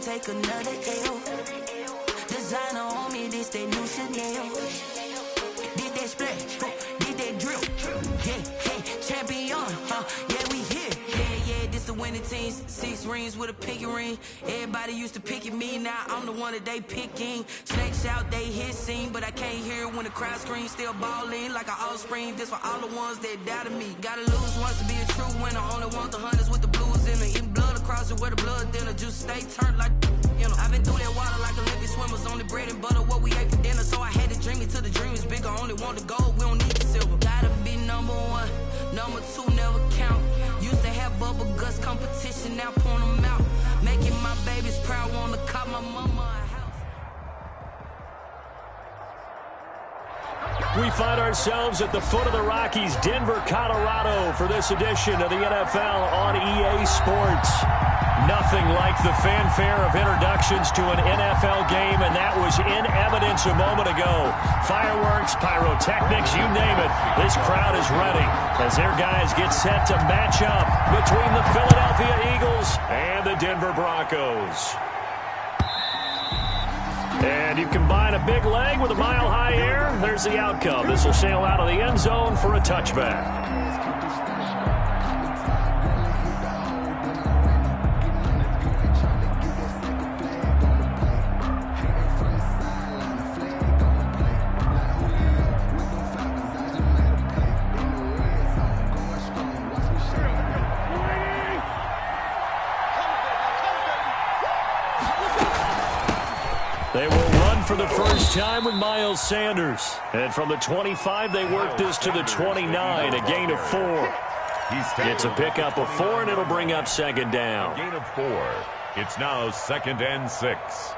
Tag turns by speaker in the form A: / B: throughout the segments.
A: take another L. Designer on me, this that new Chanel. Did that splash, did that drill. Yeah, champion, yeah, we here. Yeah, this the winning teams. 6 rings with a pinky ring. Everybody used to pick at me, now I'm the one that they picking. Snakes out, they hit scene, but I can't hear it when the crowd screams. Still ballin' like an offspring. This for all the ones that doubted me. Gotta lose once to be a true winner. Only want the hunters with the blues in it. Eating blood across it where the blood dinner. Juice stay turned like, you know. I've been through that water like Olympic swimmers. Only bread and butter, what we ate for dinner. So I had to dream it till the dream is bigger. Only want the gold, we don't need the silver. Gotta be number 1, number 2 never count. Used to have bubble guts competition, now point them out. Making my babies proud, wanna cop my mama a house.
B: We find ourselves at the foot of the Rockies, Denver, Colorado, for this edition of the NFL on EA Sports. Nothing like the fanfare of introductions to an NFL game, and that was in evidence a moment ago. Fireworks, pyrotechnics, you name it. This crowd is ready as their guys get set to match up between the Philadelphia Eagles and the Denver Broncos. And you combine a big leg with a mile-high air, there's the outcome. This will sail out of the end zone for a touchback. They will run for the first time with Miles Sanders. And from the 25, they work this to the 29, a gain of 4. It's a pickup of 4, and it'll bring up second down.
C: Gain of 4. It's now 2nd and 6.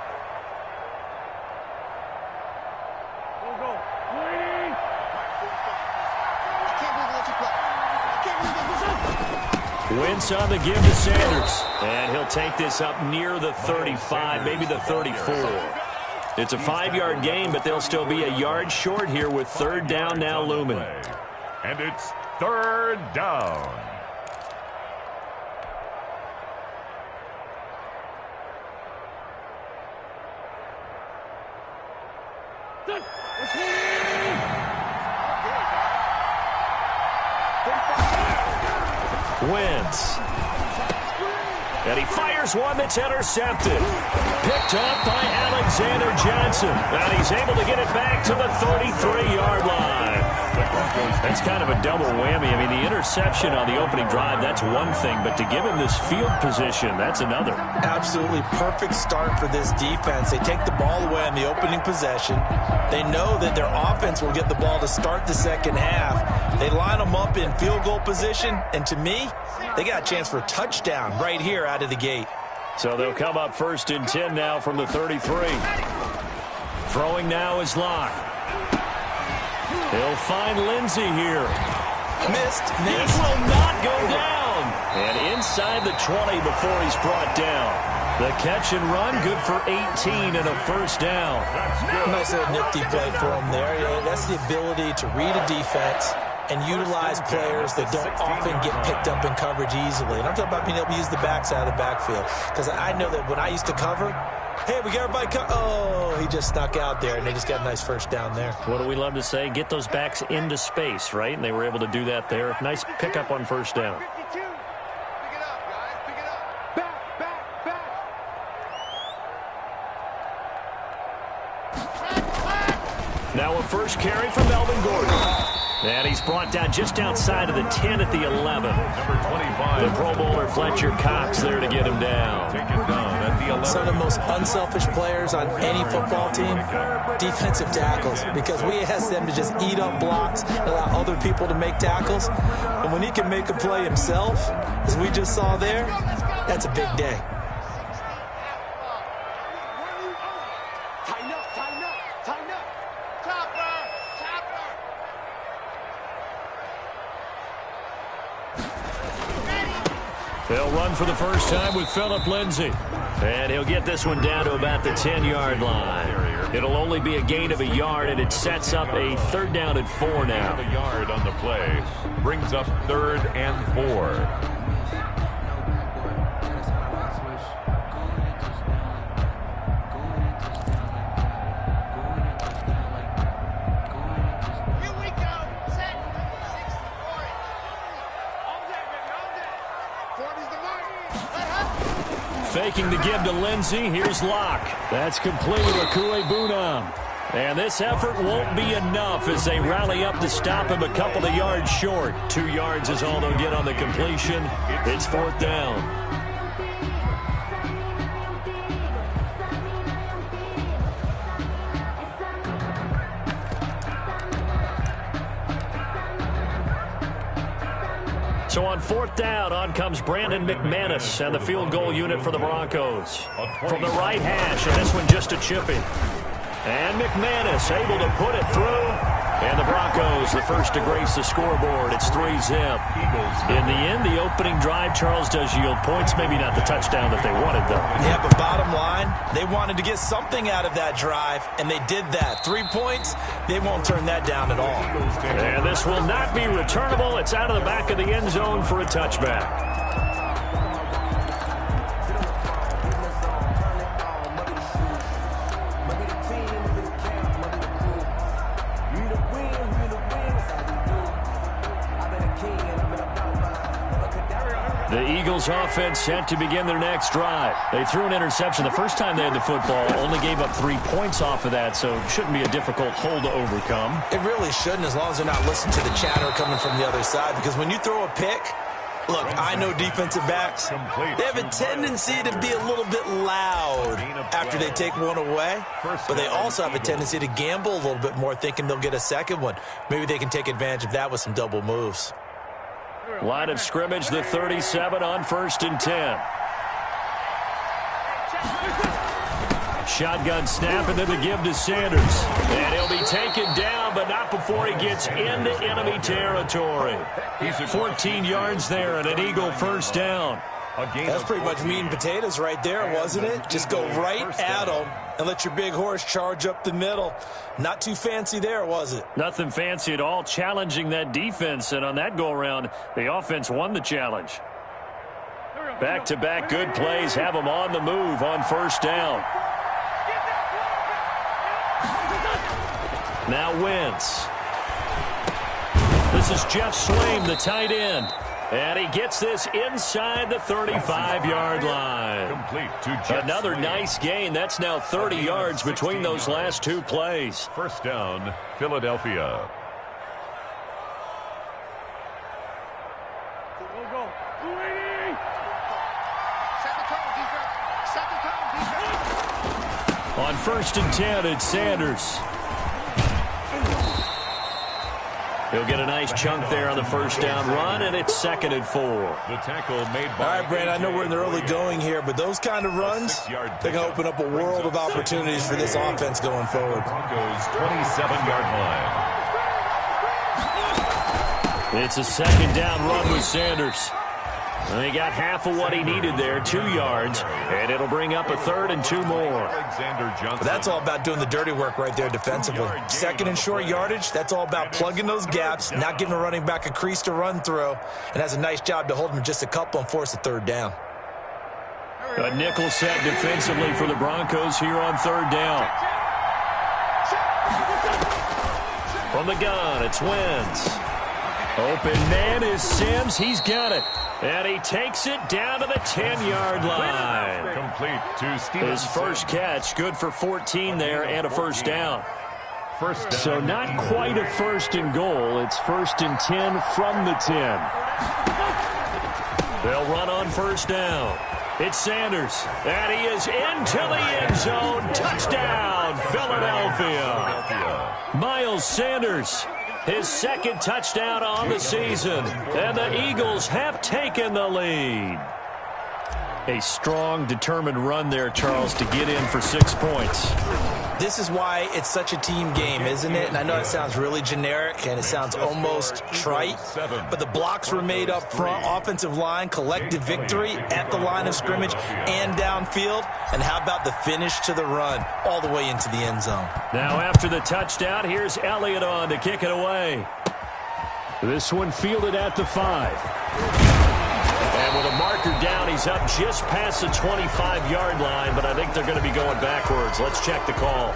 B: Wentz on the give to Sanders. And he'll take this up near the 35, maybe the 34. It's a 5-yard gain, but they'll still be a yard short here with 3rd down now looming.
C: And it's 3rd down.
B: Wentz. And he fires one that's intercepted. Picked up by Alexander Johnson. And he's able to get it back to the 33-yard line. That's kind of a double whammy. I mean, the interception on the opening drive, that's one thing. But to give him this field position, that's another.
D: Absolutely perfect start for this defense. They take the ball away on the opening possession. They know that their offense will get the ball to start the second half. They line them up in field goal position. And to me, they got a chance for a touchdown right here out of the gate.
B: So they'll come up 1st and 10 now from the 33. Throwing now is Locke. He'll find Lindsey here.
D: Missed.
B: It will not go down. And inside the 20 before he's brought down. The catch and run, good for 18 and a 1st down.
D: Nice little nifty play for him there. Yeah, that's the ability to read a defense and utilize players that don't often get picked up in coverage easily. And I'm talking about being able to use the backside of the backfield. Because I know that when I used to cover, hey, we got everybody oh, he just snuck out there, and they just got a nice 1st down there.
B: What do we love to say? Get those backs into space, right? And they were able to do that there. Nice pickup on 1st down. Now a first carry from Melvin Gordon. And he's brought down just outside of the 10 at the 11.
C: Number 25.
B: The Pro Bowler Fletcher Cox there to get him down.
C: Take it down at the 11.
D: Some of the most unselfish players on any football team, defensive tackles, because we ask them to just eat up blocks, allow other people to make tackles. And when he can make a play himself, as we just saw there, that's a big day.
B: They'll run for the first time with Phillip Lindsay. And he'll get this one down to about the 10-yard line. It'll only be a gain of a yard, and it sets up a 3rd down and 4 now.
C: A yard on the play. Brings up 3rd and 4.
B: faking the give to Lindsey. Here's Locke. That's complete with Kuebunam. And this effort won't be enough as they rally up to stop him a couple of yards short. 2 yards is all they'll get on the completion. It's 4th down. So on 4th down, on comes Brandon McManus and the field goal unit for the Broncos. From the right hash, and this one just a chipping. And McManus able to put it through. And the Broncos, the first to grace the scoreboard. It's 3-zip. In the end, the opening drive, Charles, does yield points. Maybe not the touchdown that they wanted, though.
D: Yeah, but bottom line, they wanted to get something out of that drive, and they did that. 3 points, they won't turn that down at all.
B: And this will not be returnable. It's out of the back of the end zone for a touchback. The Eagles offense set to begin their next drive. They threw an interception the first time they had the football, only gave up 3 points off of that, so it shouldn't be a difficult hole to overcome.
D: It really shouldn't, as long as they're not listening to the chatter coming from the other side, because when you throw a pick, look, I know defensive backs, they have a tendency to be a little bit loud after they take one away, but they also have a tendency to gamble a little bit more, thinking they'll get a second one. Maybe they can take advantage of that with some double moves.
B: Line of scrimmage, the 37 on 1st and 10. Shotgun snap, and then the give to Sanders. And he'll be taken down, but not before he gets into enemy territory. 14 yards there and an Eagle first down.
D: That's pretty much meat and potatoes right there, wasn't it? Just go right at them and let your big horse charge up the middle. Not too fancy there, was it?
B: Nothing fancy at all, challenging that defense. And on that go-around, the offense won the challenge. Back-to-back good plays have them on the move on 1st down. Now Wentz. This is Jeff Swaim, the tight end. And he gets this inside the 35-yard line.
C: Complete to Jeff
B: Another
C: Swaim.
B: nice gain. That's now 30 yards between those last 2 plays.
C: 1st down, Philadelphia.
B: On 1st and 10, it's Sanders. He'll get a nice chunk there on the 1st down run, and it's 2nd and 4.
C: The tackle made by...
D: All right, Brandon, I know we're in the early going here, but those kind of runs, they're going to open up a world of opportunities for this offense going forward.
C: Broncos 27-yard line.
B: It's a 2nd down run with Sanders. And he got half of what he needed there, 2 yards, and it'll bring up a 3rd and 2 more.
C: Alexander Johnson.
D: But that's all about doing the dirty work right there defensively. 2nd and short yardage, that's all about plugging those gaps, not giving a running back a crease to run through, and has a nice job to hold him just a couple and force a 3rd down.
B: A nickel set defensively for the Broncos here on 3rd down. From the gun, it's Wentz. Open man is Sims. He's got it. And he takes it down to the 10-yard line.
C: Complete to Stevenson.
B: His first catch, good for 14 there and a 1st down. So not quite a 1st and goal. It's 1st and 10 from the 10. They'll run on 1st down. It's Sanders. And he is into the end zone. Touchdown, Philadelphia. Miles Sanders. His 2nd touchdown on the season. And the Eagles have taken the lead. A strong, determined run there, Charles, to get in for 6 points.
D: This is why it's such a team game, isn't it? And I know it sounds really generic and it sounds almost trite, but the blocks were made up front, offensive line, collective victory at the line of scrimmage and downfield. And how about the finish to the run all the way into the end zone?
B: Now after the touchdown, here's Elliott on to kick it away. This one fielded at the 5. And with a marker down, he's up just past the 25-yard line, but I think they're going to be going backwards. Let's check the call.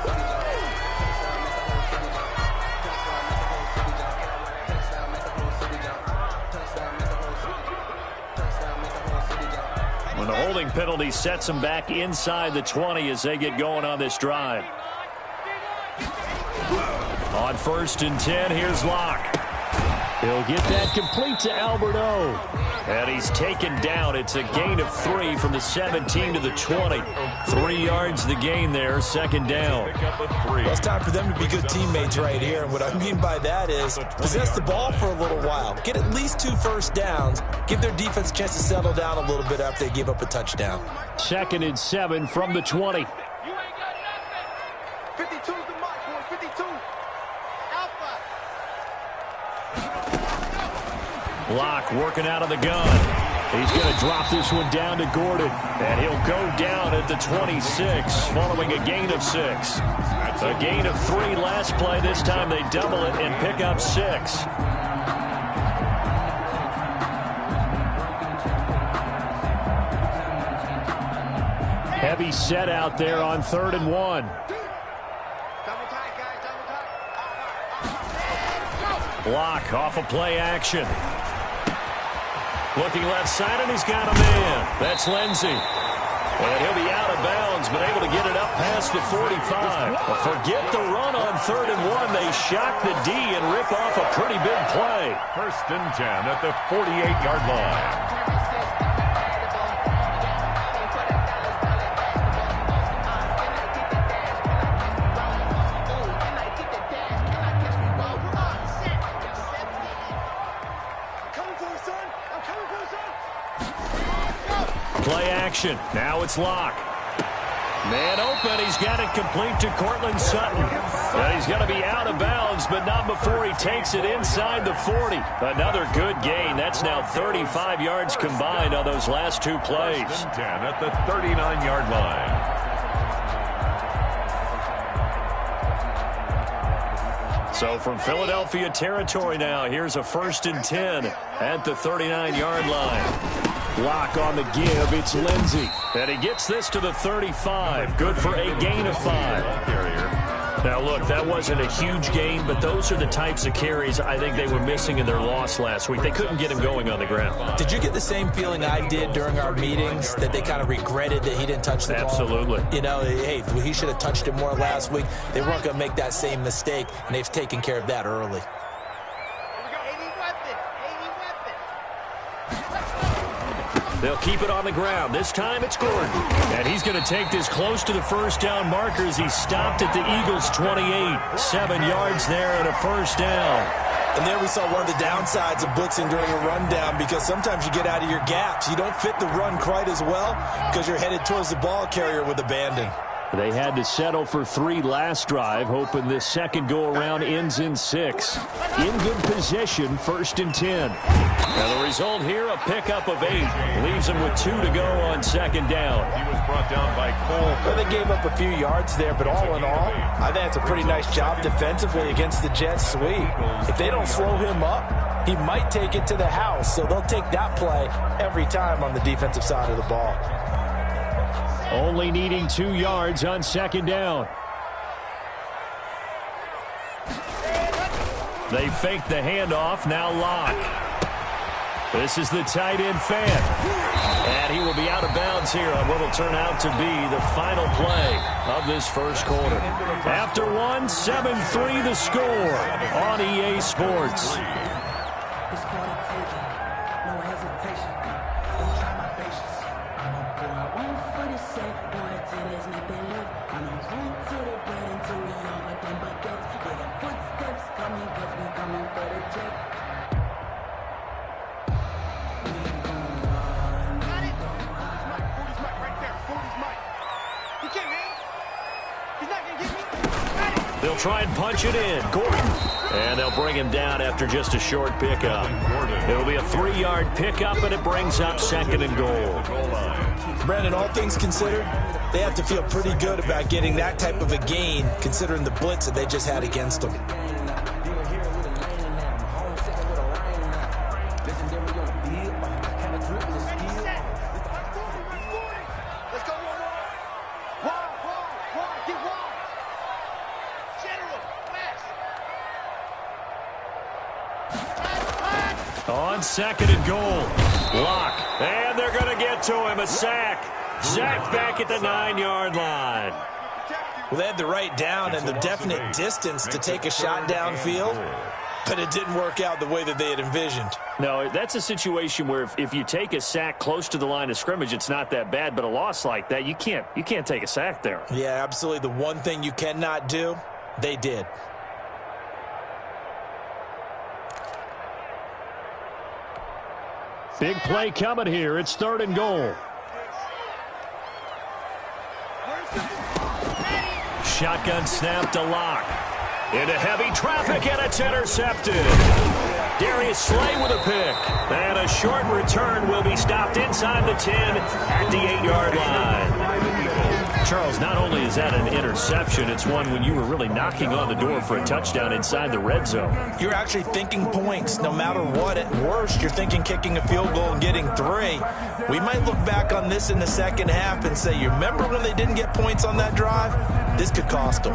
B: When the holding penalty sets them back inside the 20 as they get going on this drive. On 1st and 10, here's Locke. He'll get that complete to Alberto. And he's taken down. It's a gain of 3 from the 17 to the 20. 3 yards the gain there, 2nd down.
D: Well, it's time for them to be good teammates right here. And what I mean by that is possess the ball for a little while. Get at least 2 first downs. Give their defense a chance to settle down a little bit after they give up a touchdown.
B: 2nd and 7 from the 20.
E: 52's the mark, boys. 52. Alpha.
B: Locke working out of the gun. He's going to drop this one down to Gordon. And he'll go down at the 26, following a gain of 6. A gain of 3 last play. This time they double it and pick up 6. Heavy set out there on 3rd and 1. Locke off of play action. Looking left side, and he's got a man. That's Lindsey. And he'll be out of bounds, but able to get it up past the 45. Forget the run on 3rd and 1. They shock the D and rip off a pretty big play.
C: 1st and 10 at the 48-yard line.
B: Play action. Now it's Locke. Man open. He's got it complete to Cortland Sutton. And he's going to be out of bounds, but not before he takes it inside the 40. Another good gain. That's now 35 yards combined on those last 2 plays.
C: 1st and 10 at the 39-yard line.
B: So from Philadelphia territory now, here's a 1st and 10 at the 39-yard line. Locke on the give. It's Lindsey. And he gets this to the 35. Good for a gain of 5. Now, look, that wasn't a huge gain, but those are the types of carries I think they were missing in their loss last week. They couldn't get him going on the ground.
D: Did you get the same feeling I did during our meetings, that they kind of regretted that he didn't touch the ball?
B: Absolutely.
D: You know, hey, he should have touched it more last week. They weren't going to make that same mistake, and they've taken care of that early.
B: They'll keep it on the ground. This time it's Gordon. And he's going to take this close to the 1st down marker as he stopped at the Eagles' 28. 7 yards there and a 1st down.
D: And there we saw one of the downsides of blitzing during a rundown, because sometimes you get out of your gaps. You don't fit the run quite as well because you're headed towards the ball carrier with abandon.
B: They had to settle for 3 last drive, hoping this second go-around ends in 6. In good position, 1st and 10. Now the result here, a pickup of 8. Leaves them with 2 to go on 2nd down.
C: He was brought down by Cole.
D: Well, they gave up a few yards there, but all in all, I think it's a pretty nice job defensively against the Jets sweep. If they don't slow him up, he might take it to the house, so they'll take that play every time on the defensive side of the ball.
B: Only needing 2 yards on 2nd down. They fake the handoff. Now Locke. This is the tight end fan. And he will be out of bounds here on what will turn out to be the final play of this 1st quarter. After 1, 7-3 the score on EA Sports. They'll try and punch it in. Gordon. And they'll bring him down after just a short pickup. It'll be a 3-yard pickup, and it brings up 2nd and goal.
D: Brandon, all things considered, they have to feel pretty good about getting that type of a gain, considering the blitz that they just had against them.
B: On 2nd and goal, Locke And they're going to get to him. A sack. Sacked back at the 9-yard line.
D: Well, they had the right down and the definite distance to take a shot downfield, but it didn't work out the way that they had envisioned.
B: No, that's a situation where if you take a sack close to the line of scrimmage, it's not that bad, but a loss like that, you can't take a sack there.
D: Yeah, absolutely. The one thing you cannot do, they did.
B: Big play coming here. It's 3rd and goal. Shotgun snap to Locke. Into heavy traffic, and it's intercepted. Darius Slay with a pick. And a short return will be stopped inside the 10 at the 8-yard line. Charles, not only is that an interception, it's one when you were really knocking on the door for a touchdown inside the red zone.
D: You're actually thinking points no matter what. At worst, you're thinking kicking a field goal and getting 3. We might look back on this in the second half and say, you remember when they didn't get points on that drive? This could cost them.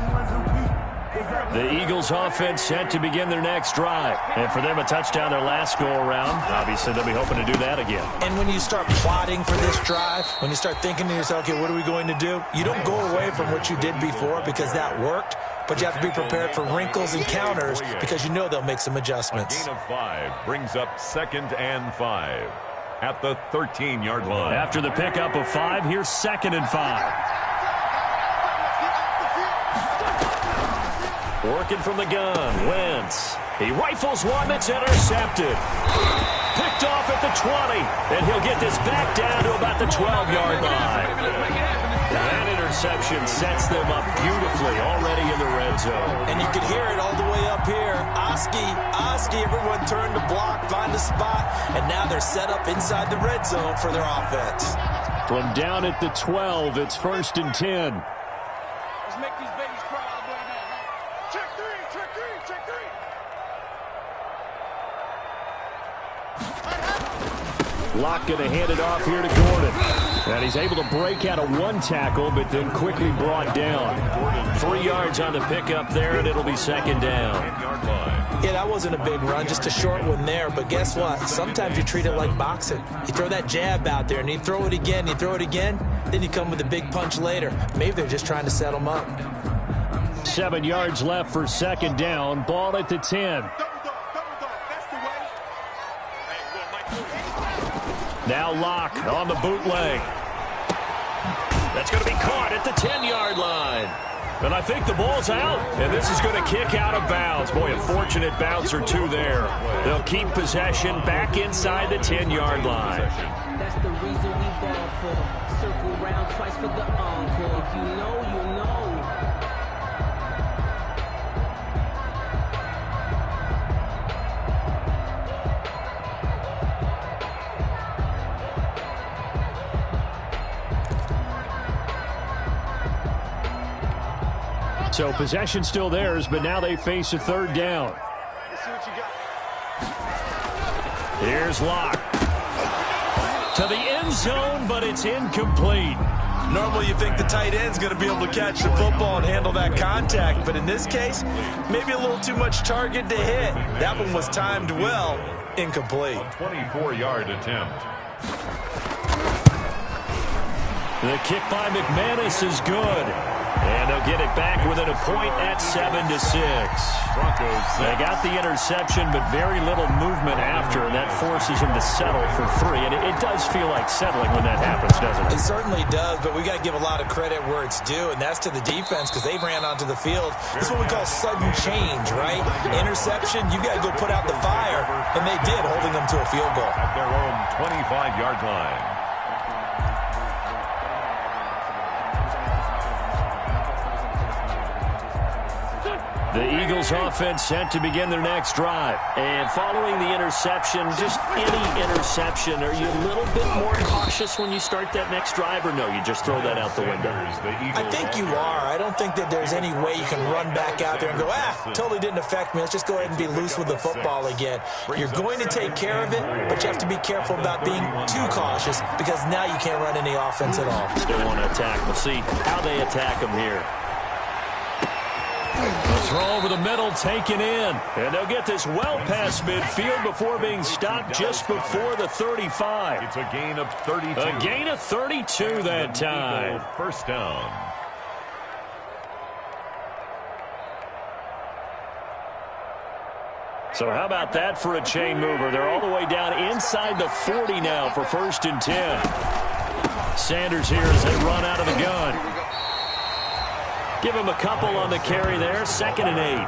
B: The Eagles offense set to begin their next drive. And for them, a touchdown their last go-around. Obviously, they'll be hoping to do that again.
D: And when you start plotting for this drive, when you start thinking to yourself, okay, what are we going to do? You don't go away from what you did before because that worked, but you have to be prepared for wrinkles and counters because you know they'll make some adjustments.
C: A gain of 5 brings up 2nd and 5 at the 13-yard line.
B: After the pickup of 5, here's 2nd and 5. Working from the gun, Wentz. He rifles one that's intercepted. Picked off at the 20, and he'll get this back down to about the 12-yard line. That interception sets them up beautifully already in the red zone.
D: And you could hear it all the way up here. Oski, everyone turned to block, find a spot, and now they're set up inside the red zone for their offense.
B: From down at the 12, it's 1st and 10.
E: Let's make these babies cry all day now. Check 3, check 3, check 3.
B: Locke going to hand it off here to Gordon. And he's able to break out of 1 tackle, but then quickly brought down. 3 yards on the pickup there, and it'll be 2nd down.
D: Yeah, that wasn't a big run, just a short one there. But guess what? Sometimes you treat it like boxing. You throw that jab out there, and you throw it again, then you come with a big punch later. Maybe they're just trying to set them up.
B: 7 yards left for 2nd down. Ball at the 10. Now Locke on the bootleg. That's going to be caught at the 10-yard line. And I think the ball's out, and this is going to kick out of bounds. Boy, a fortunate bounce or 2 there. They'll keep possession back inside the 10-yard line.
F: That's the reason we ball for. Circle round twice for the encore. If you know, you know.
B: So possession still theirs, but now they face a 3rd down.
E: Let's see what you got.
B: Here's Locke. To the end zone, but it's incomplete.
D: Normally you think the tight end's going to be able to catch the football and handle that contact, but in this case, maybe a little too much target to hit. That one was timed well, incomplete.
C: A 24-yard attempt.
B: The kick by McManus is good. And they'll get it back within a point at 7-6. They got the interception, but very little movement after, and that forces them to settle for 3. And it does feel like settling when that happens, doesn't it?
D: It certainly does, but we got to give a lot of credit where it's due, and that's to the defense because they ran onto the field. This is what we call sudden change, right? Interception, you got to go put out the fire, and they did, holding them to a field goal.
C: At their own 25-yard line.
B: The Eagles offense set to begin their next drive. And following the interception, just any interception, are you a little bit more cautious when you start that next drive, or no, you just throw that out the window?
D: I think you are. I don't think that there's any way you can run back out there and go, totally didn't affect me. Let's just go ahead and be loose with the football again. You're going to take care of it, but you have to be careful about being too cautious because now you can't run any offense at all.
B: Still want to attack. We'll see how they attack them here. The throw over the middle taken in. And they'll get this well past midfield before being stopped just before the 35.
C: It's a gain of 32.
B: A gain of 32 that time.
C: First down.
B: So how about that for a chain mover? They're all the way down inside the 40 now for 1st and 10. Sanders here as they run out of the gun. Give him a couple on the carry there. 2nd and 8.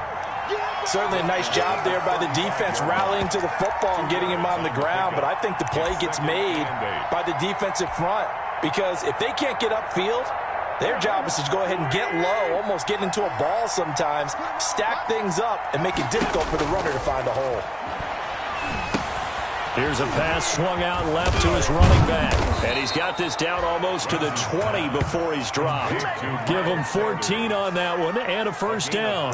D: Certainly a nice job there by the defense rallying to the football and getting him on the ground. But I think the play gets made by the defensive front because if they can't get upfield, their job is to go ahead and get low, almost get into a ball sometimes, stack things up, and make it difficult for the runner to find a hole.
B: Here's a pass swung out left to his running back. And he's got this down almost to the 20 before he's dropped. Give him 14 on that one and a 1st down.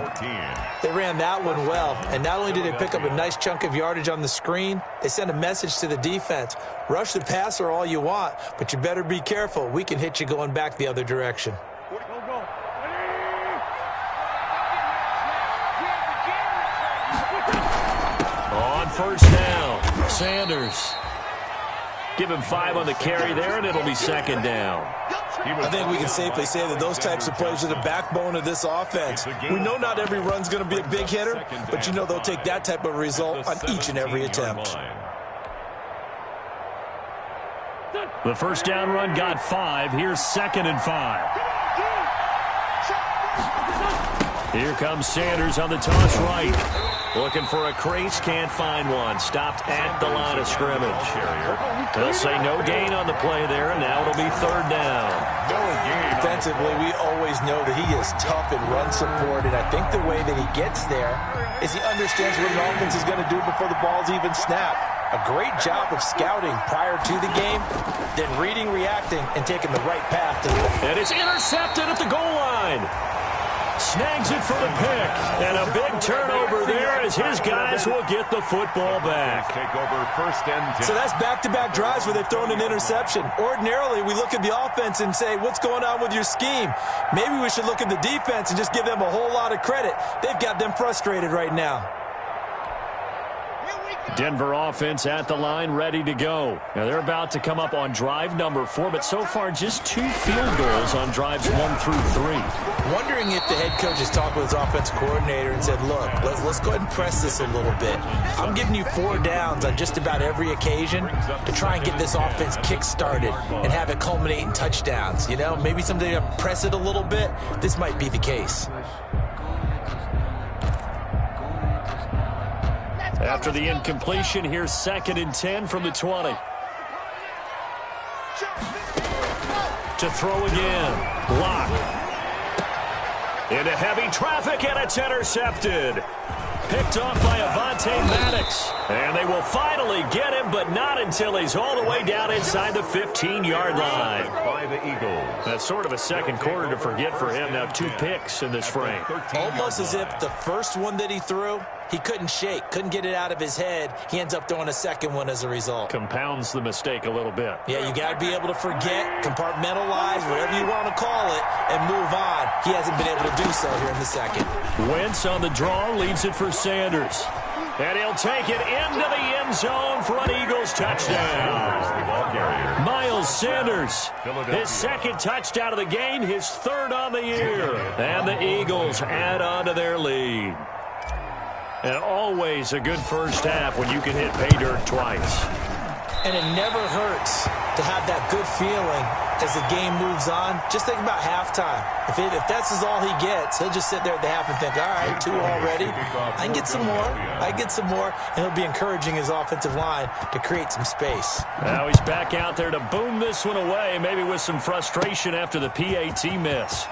D: They ran that one well. And not only did they pick up a nice chunk of yardage on the screen, they sent a message to the defense. Rush the passer all you want, but you better be careful. We can hit you going back the other direction.
B: On 1st down, Sanders. Give him 5 on the carry there, and it'll be 2nd down.
D: I think we can safely say that those types of plays are the backbone of this offense. We know not every run's going to be a big hitter, but you know they'll take that type of result on each and every attempt.
B: The 1st down run got 5. Here's 2nd and 5. Here comes Sanders on the toss right. Looking for a crease, can't find one. Stopped at the line of scrimmage. They'll say no gain on the play there, and now it'll be 3rd down.
D: Defensively, we always know that he is tough in run support, and I think the way that he gets there is he understands what an offense is going to do before the ball's even snapped. A great job of scouting prior to the game, then reading, reacting, and taking the right path to the ball.
B: And it's intercepted at the goal line. Snags it for the pick. And a big turnover there as his guys will get the football back.
C: Take over 1st and 10.
D: So that's back-to-back drives where they've thrown an interception. Ordinarily, we look at the offense and say, what's going on with your scheme? Maybe we should look at the defense and just give them a whole lot of credit. They've got them frustrated right now.
B: Denver offense at the line, ready to go. Now they're about to come up on drive number 4, but so far just 2 field goals on drives 1 through 3.
D: Wondering if the head coach has talked with his offense coordinator and said, look, let's go ahead and press this a little bit. I'm giving you 4 downs on just about every occasion to try and get this offense kick-started and have it culminate in touchdowns. You know, maybe someday to press it a little bit. This might be the case.
B: After the incompletion, here's 2nd and 10 from the 20. To throw again. Lock. Into heavy traffic, and it's intercepted. Picked off by Avonte Maddox. And they will finally get him, but not until he's all the way down inside the 15-yard line.
C: By the Eagles.
B: That's sort of a second quarter to forget for him. Now 2 picks in this frame.
D: Almost as if the first one that he threw, he couldn't shake, couldn't get it out of his head. He ends up throwing a second one as a result.
B: Compounds the mistake a little bit.
D: Yeah, you got to be able to forget, compartmentalize, whatever you want to call it, and move on. He hasn't been able to do so here in the second.
B: Wentz on the draw, leaves it for Sanders. And he'll take it into the end zone for an Eagles touchdown. Miles Sanders, his 2nd touchdown of the game, his 3rd on the year. And the Eagles add on to their lead. And always a good first half when you can hit pay dirt twice.
D: And it never hurts to have that good feeling as the game moves on. Just think about halftime. If that's all he gets, he'll just sit there at the half and think, all right, 2 already. I can get some more. I can get some more. And he'll be encouraging his offensive line to create some space.
B: Now he's back out there to boom this one away, maybe with some frustration after the PAT miss.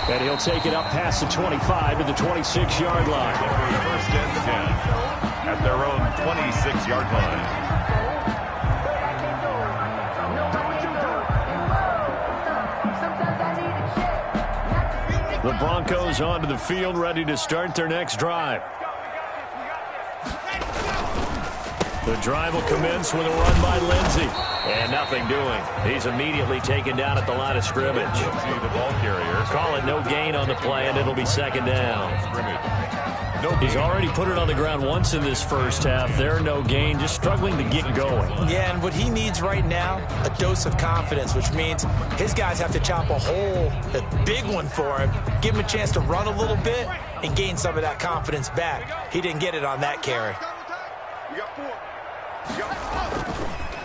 B: And he'll take it up past the 25 to the 26-yard line.
C: 1st and 10 at their own 26-yard line.
B: The Broncos onto the field, ready to start their next drive. The drive will commence with a run by Lindsey. And nothing doing. He's immediately taken down at the line of scrimmage.
C: The ball carrier.
B: Call it no gain on the play, and it'll be second down. He's already put it on the ground once in this first half. There, no gain, just struggling to get going.
D: Yeah, and what he needs right now, a dose of confidence, which means his guys have to chop a hole, a big one for him, give him a chance to run a little bit and gain some of that confidence back. He didn't get it on that carry.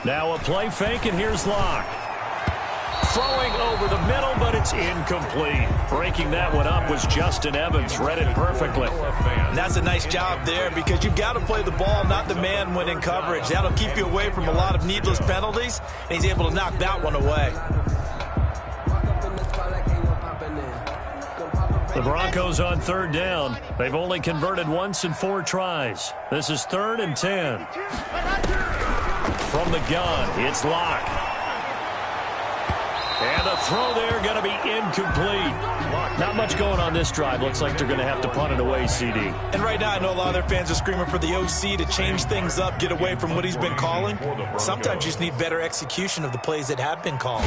B: Now a play fake, and here's Locke. Throwing over the middle, but it's incomplete. Breaking that one up was Justin Evans. Read it perfectly.
D: And that's a nice job there because you've got to play the ball, not the man when in coverage. That'll keep you away from a lot of needless penalties, and he's able to knock that one away.
B: The Broncos on third down. They've only converted once in 4 tries. This is 3rd and 10. From the gun, it's Locke. And the throw there going to be incomplete. Not much going on this drive. Looks like they're going to have to punt it away, CD.
D: And right now I know a lot of their fans are screaming for the OC to change things up, get away from what he's been calling. Sometimes you just need better execution of the plays that have been called.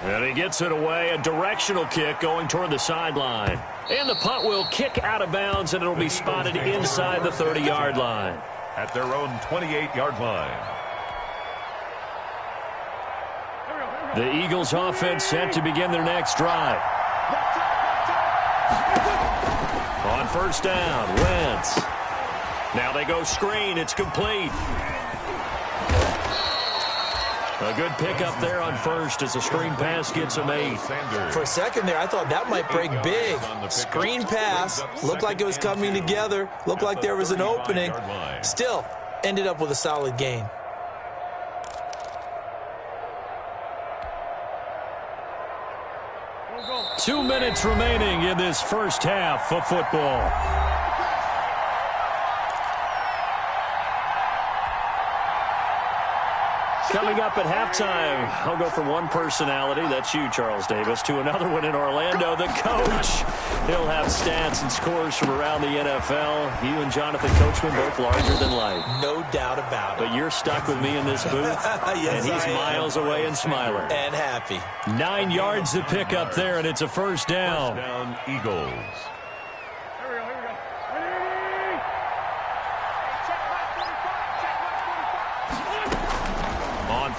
B: And he gets it away. A directional kick going toward the sideline. And the punt will kick out of bounds, and it'll be spotted inside the 30-yard line.
C: At their own 28-yard line.
B: The Eagles offense set to begin their next drive. On first down, Wentz. Now they go screen. It's complete. A good pickup there on first as the screen pass gets him 8.
D: For a second there, I thought that might break big. Screen pass. Looked like it was coming together. Looked like there was an opening. Still, ended up with a solid gain.
B: Two minutes remaining in this first half of football. Coming up at halftime, I'll go from one personality, that's you, Charles Davis, to another one in Orlando, the coach. He'll have stats and scores from around the NFL. You and Jonathan Coachman both larger than life.
D: No doubt about it.
B: But you're stuck with me in this booth,
D: yes,
B: and he's miles away and smiling.
D: And happy.
B: 9 yards to pick up there, and it's a first down.
C: First down, Eagles.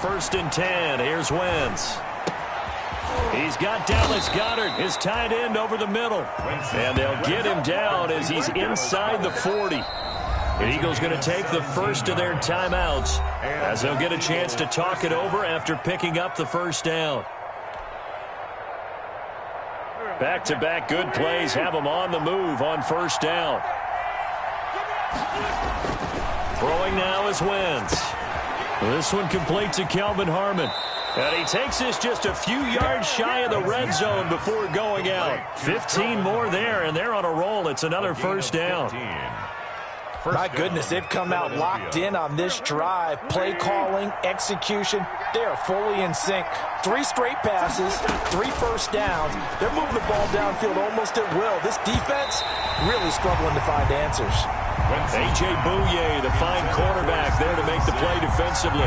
B: First and 10. Here's Wentz. He's got Dallas Goedert, his tight end, over the middle. And they'll get him down as he's inside the 40. The Eagles going to take the first of their timeouts as they'll get a chance to talk it over after picking up the first down. Back-to-back good plays have them on the move on first down. Throwing now is Wentz. This one complete to Kelvin Harmon. And he takes this just a few yards shy of the red zone before going out. 15 more there, and they're on a roll. It's another first down.
D: My goodness, they've come out locked in on this drive. Play calling, execution, they are fully in sync. 3 straight passes, 3 first downs. They're moving the ball downfield almost at will. This defense really struggling to find answers.
B: A.J. Bouye, the fine cornerback, there to make the play defensively.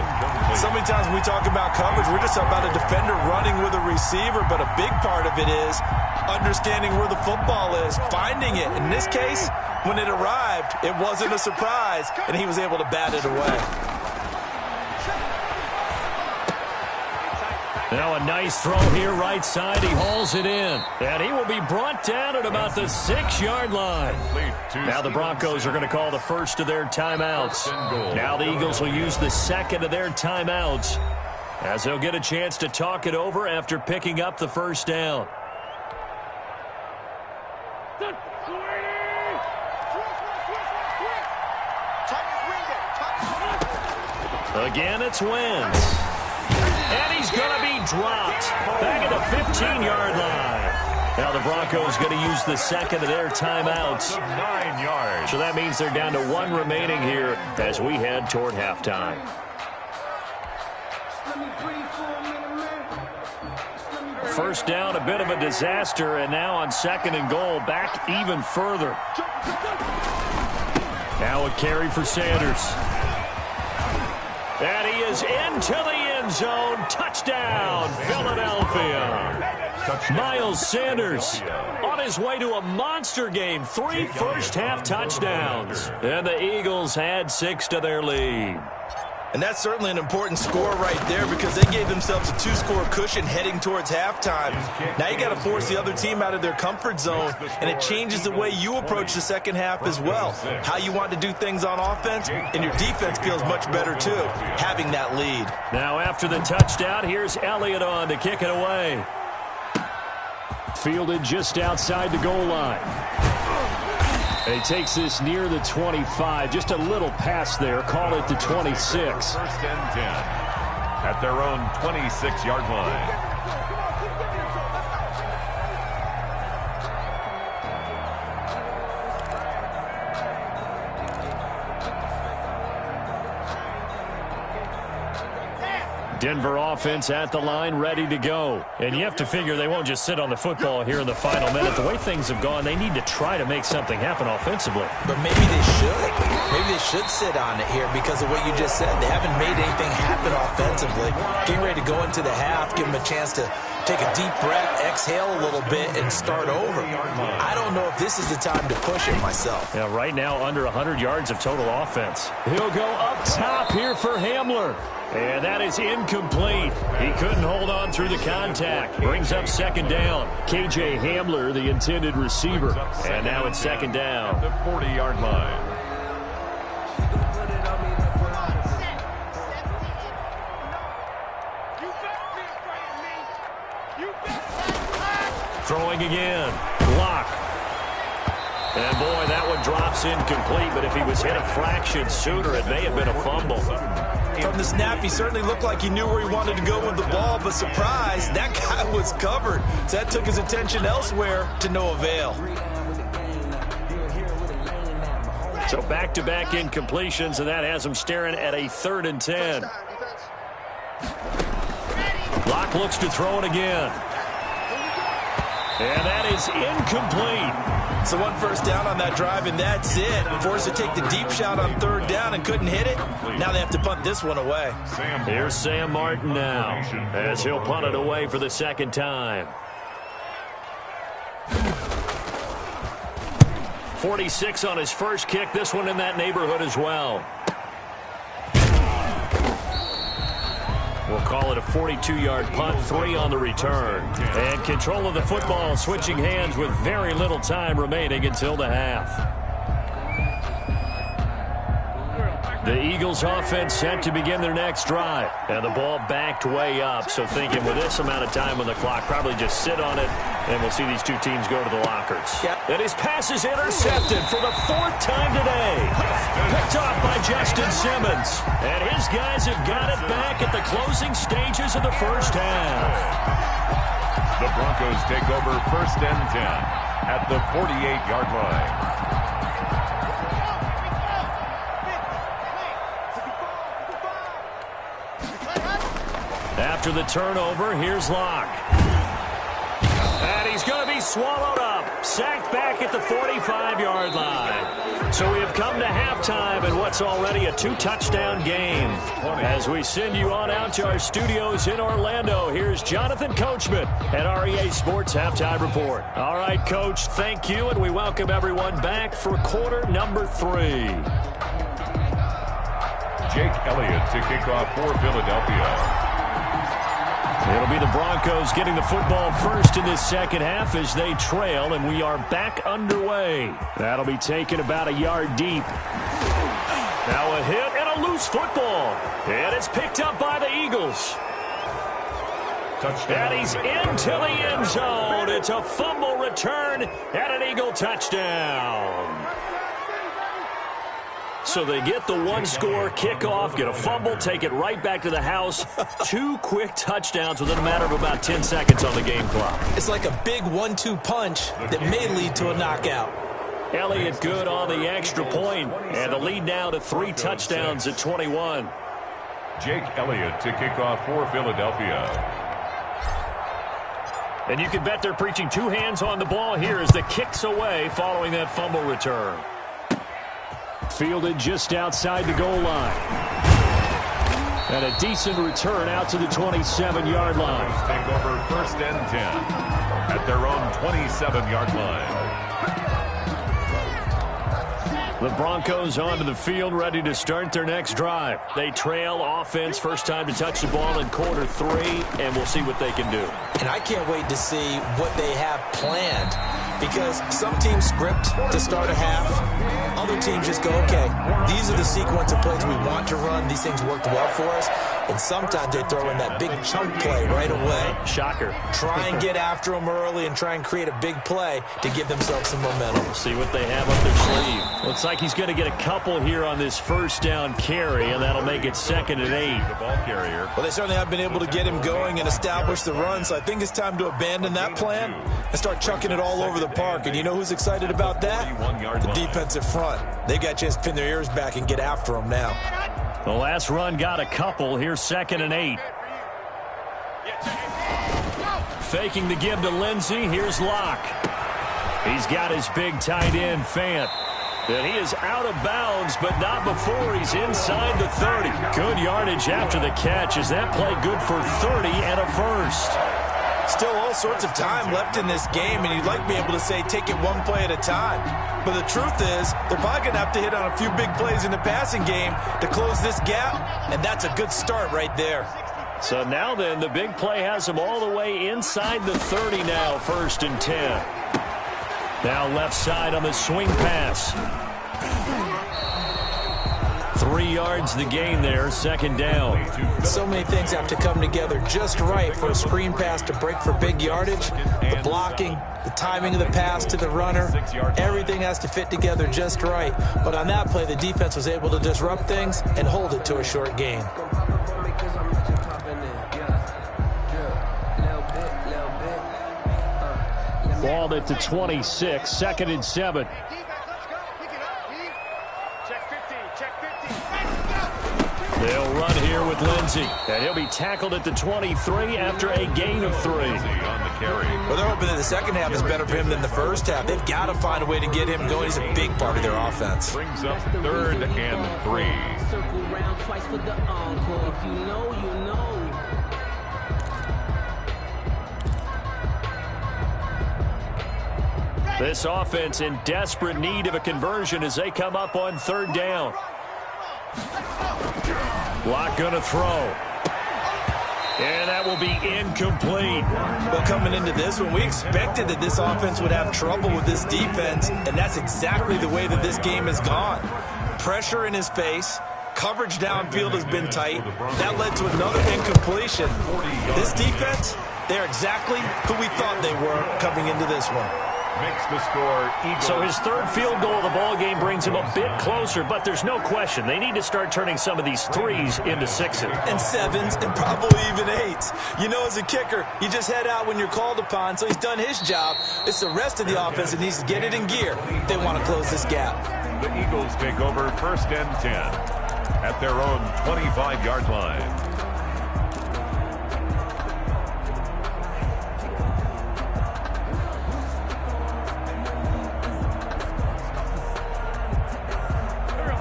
D: So many times when we talk about coverage, we're just about a defender running with a receiver, but a big part of it is understanding where the football is, finding it. In this case, when it arrived, it wasn't a surprise, and he was able to bat it away.
B: Now a nice throw here right side. He hauls it in. And he will be brought down at about the 6-yard line. Now the Broncos are going to call the first of their timeouts. Now the Eagles will use the second of their timeouts as they'll get a chance to talk it over after picking up the first down. Again, it's Wentz. And he's going to be dropped back at the 15-yard line. Now the Broncos going to use the second of their timeouts.
C: 9 yards.
B: So that means they're down to 1 remaining here as we head toward halftime. First down, a bit of a disaster, and now on second and goal, back even further. Now a carry for Sanders. And he is into the end zone. Touchdown, Philadelphia. Miles Sanders on his way to a monster game. 3 first-half touchdowns. And the Eagles add 6 to their lead.
D: And that's certainly an important score right there because they gave themselves a 2-score cushion heading towards halftime. Now you got to force the other team out of their comfort zone, and it changes the way you approach the second half as well. How you want to do things on offense, and your defense feels much better too, having that lead.
B: Now after the touchdown, here's Elliott on to kick it away. Fielded just outside the goal line. He takes this near the 25. Just a little pass there. Call it the 26.
C: First and 10 at their own 26-yard line.
B: Denver offense at the line, ready to go. And you have to figure they won't just sit on the football here in the final minute. The way things have gone, they need to try to make something happen offensively.
D: But maybe they should. Maybe they should sit on it here because of what you just said. They haven't made anything happen offensively. Getting ready to go into the half, give them a chance to take a deep breath, exhale a little bit, and start over. I don't know if this is the time to push it myself.
B: Yeah, right now under 100 yards of total offense. He'll go up top here for Hamler. And that is incomplete. He couldn't hold on through the contact. Brings up second down. KJ Hamler, the intended receiver. And now it's second down.
C: The 40-yard line.
B: Throwing again. Block. And boy, that one drops incomplete. But if he was hit a fraction sooner, it may have been a fumble.
D: From the snap, he certainly looked like he knew where he wanted to go with the ball, but surprise, that guy was covered. So that took his attention elsewhere to no avail.
B: So back-to-back incompletions, and that has him staring at a 3rd and 10. Locke looks to throw it again. And that is incomplete.
D: So 1 first down on that drive, and that's it. Forced to take the deep shot on 3rd down and couldn't hit it. Now they have to punt this one away.
B: Here's Sam Martin now, as he'll punt it away for the 2nd time. 46 on his first kick. This one in that neighborhood as well. We'll call it a 42-yard punt, 3 on the return. And control of the football, switching hands with very little time remaining until the half. The Eagles offense set to begin their next drive. And the ball backed way up, so thinking with this amount of time on the clock, probably just sit on it, and we'll see these two teams go to the lockers.
D: Yep.
B: And his pass is intercepted for the 4th time today. Picked off by Justin Simmons. And his guys have got it back at the closing stages of the first half.
C: The Broncos take over 1st and 10 at the 48-yard line.
B: After the turnover, here's Locke. And he's going to be swallowed up. Sacked back at the 45-yard line. So we have come to halftime in what's already a 2-touchdown game. As we send you on out to our studios in Orlando, here's Jonathan Coachman at REA Sports Halftime Report. All right, Coach, thank you, and we welcome everyone back for quarter number 3.
C: Jake Elliott to kick off for Philadelphia.
B: It'll be the Broncos getting the football first in this second half as they trail, and we are back underway. That'll be taken about a yard deep. Now a hit and a loose football. And it's picked up by the Eagles.
C: Touchdown.
B: And he's into the end zone. It's a fumble return and an Eagle touchdown. So they get the 1-score kickoff, get a fumble, take it right back to the house. 2 quick touchdowns within a matter of about 10 seconds on the game clock.
D: It's like a big 1-2 punch that may lead to a knockout.
B: Elliott good on the extra point, and the lead now to 3 touchdowns at 21.
C: Jake Elliott to kick off for Philadelphia.
B: And you can bet they're preaching 2 hands on the ball here as the kick's away following that fumble return. Fielded just outside the goal line. And a decent return out to the 27-yard line.
C: Take over 1st and 10 at their own 27-yard line.
B: The Broncos onto the field, ready to start their next drive. They trail offense, first time to touch the ball in quarter 3, and we'll see what they can do.
D: And I can't wait to see what they have planned, because some teams script to start a half. Other teams just go, okay, these are the sequence of plays we want to run. These things worked well for us. And sometimes they throw in that big chunk play right away.
B: Shocker.
D: Try and get after them early and try and create a big play to give themselves some momentum.
B: We'll see what they have up their sleeve. Looks like he's going to get a couple here on this first down carry, and that'll make it 2nd and 8.
C: The ball carrier.
D: Well, they certainly have been able to get him going and establish the run, so I think it's time to abandon that plan and start chucking it all over the park. And you know who's excited about that? The defensive front. They got a chance to pin their ears back and get after him now.
B: The last run got a couple. Here's 2nd and 8. Faking the give to Lindsey. Here's Locke. He's got his big tight end, Fant. And he is out of bounds, but not before he's inside the 30. Good yardage after the catch. Is that play good for 30 and a first?
D: Still all sorts of time left in this game, and you'd like to be able to say take it one play at a time. But the truth is, they're probably going to have to hit on a few big plays in the passing game to close this gap, and that's a good start right there.
B: So now then, the big play has them all the way inside the 30 now, 1st and 10. Now left side on the swing pass. 3 yards the gain there, 2nd down.
D: So many things have to come together just right for a screen pass to break for big yardage. The blocking, the timing of the pass to the runner, everything has to fit together just right. But on that play, the defense was able to disrupt things and hold it to a short gain.
B: Ball at the 26, 2nd and 7. They'll run here with Lindsey, and he'll be tackled at the 23 after a gain of 3.
C: On the carry.
D: Well, they're hoping that the second half is better for him than the first half. They've got to find a way to get him going. He's a big part of their offense.
C: Brings up 3rd and 3.
F: Circle round twice for the encore. If you know, you know.
B: This offense in desperate need of a conversion as they come up on 3rd down. Locke going to throw. And that will be incomplete.
D: Well, coming into this one, we expected that this offense would have trouble with this defense, and that's exactly the way that this game has gone. Pressure in his face. Coverage downfield has been tight. That led to another incompletion. This defense, they're exactly who we thought they were coming into this one.
C: Makes the score Eagles.
B: So his 3rd field goal of the ball game brings him a bit closer, but there's no question they need to start turning some of these 3s into 6s.
D: And 7s and probably even 8s. You know, as a kicker, you just head out when you're called upon, so he's done his job. It's the rest of the offense that needs to get it in gear if they want to close this gap.
C: The Eagles take over 1st and 10 at their own 25-yard line.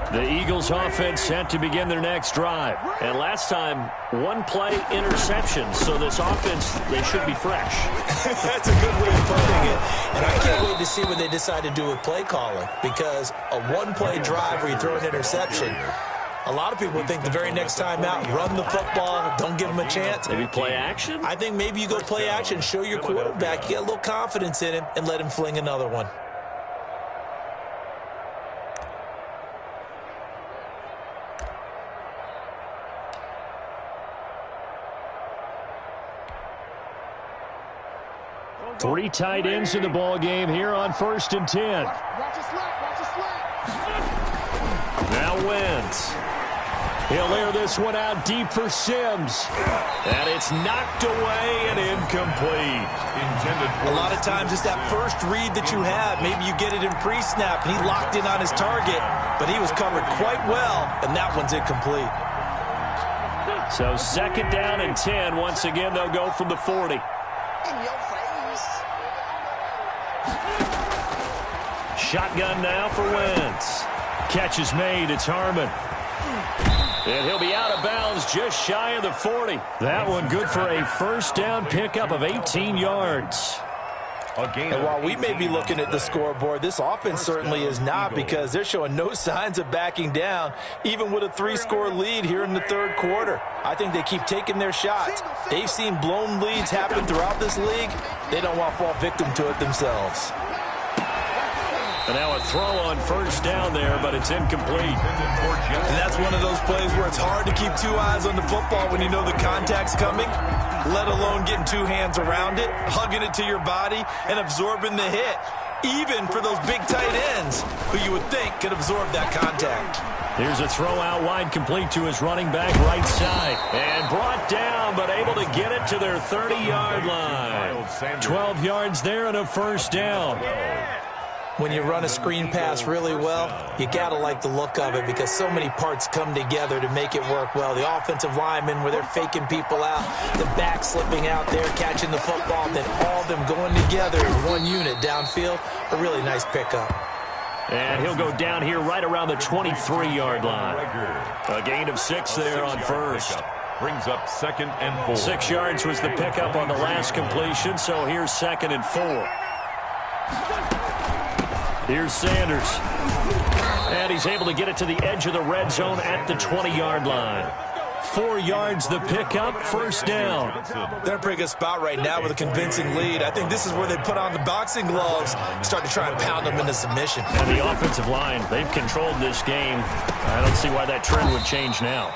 B: The Eagles offense set to begin their next drive. And last time, 1-play interception. So this offense, they should be fresh.
D: That's a good way of putting it. And I can't wait to see what they decide to do with play calling. Because a 1-play drive where you throw an interception, a lot of people think the very next time out, run the football, don't give them a chance.
B: Maybe play action?
D: I think maybe you go play action, show your quarterback, you get a little confidence in him, and let him fling another one.
B: Three tight ends in the ball game here on 1st and 10. Now Wentz. He'll air this one out deep for Sims. And it's knocked away and incomplete.
D: A lot of times it's that first read that you have. Maybe you get it in pre-snap, and he locked in on his target, but he was covered quite well, and that one's incomplete.
B: So 2nd down and 10. Once again, they'll go from the 40. Shotgun now for Wentz. Catch is made. It's Harmon. And he'll be out of bounds just shy of the 40. That one good for a first down pickup of 18 yards.
D: And while we may be looking at the scoreboard, this offense certainly is not, because they're showing no signs of backing down, even with a 3-score lead here in the third quarter. I think they keep taking their shots. They've seen blown leads happen throughout this league. They don't want to fall victim to it themselves.
B: And now a throw on first down there, but it's incomplete.
D: And that's one of those plays where it's hard to keep two eyes on the football when you know the contact's coming, let alone getting two hands around it, hugging it to your body, and absorbing the hit, even for those big tight ends who you would think could absorb that contact.
B: Here's a throw out wide, complete to his running back right side. And brought down, but able to get it to their 30-yard line. 12 yards there and a first down.
D: When you run a screen pass really well, you got to like the look of it, because so many parts come together to make it work well. The offensive linemen, where they're faking people out, the back slipping out there, catching the football, then all of them going together as one unit downfield. A really nice pickup.
B: And he'll go down here right around the 23-yard line. A gain of 6 there on first.
C: Brings up 2nd and 4.
B: 6 yards was the pickup on the last completion, so here's 2nd and 4. Here's Sanders. And he's able to get it to the edge of the red zone at the 20-yard line. 4 yards the pickup, first down.
D: They're in a pretty good spot right now with a convincing lead. I think this is where they put on the boxing gloves and start to try and pound them into submission.
B: And the offensive line, they've controlled this game. I don't see why that trend would change now.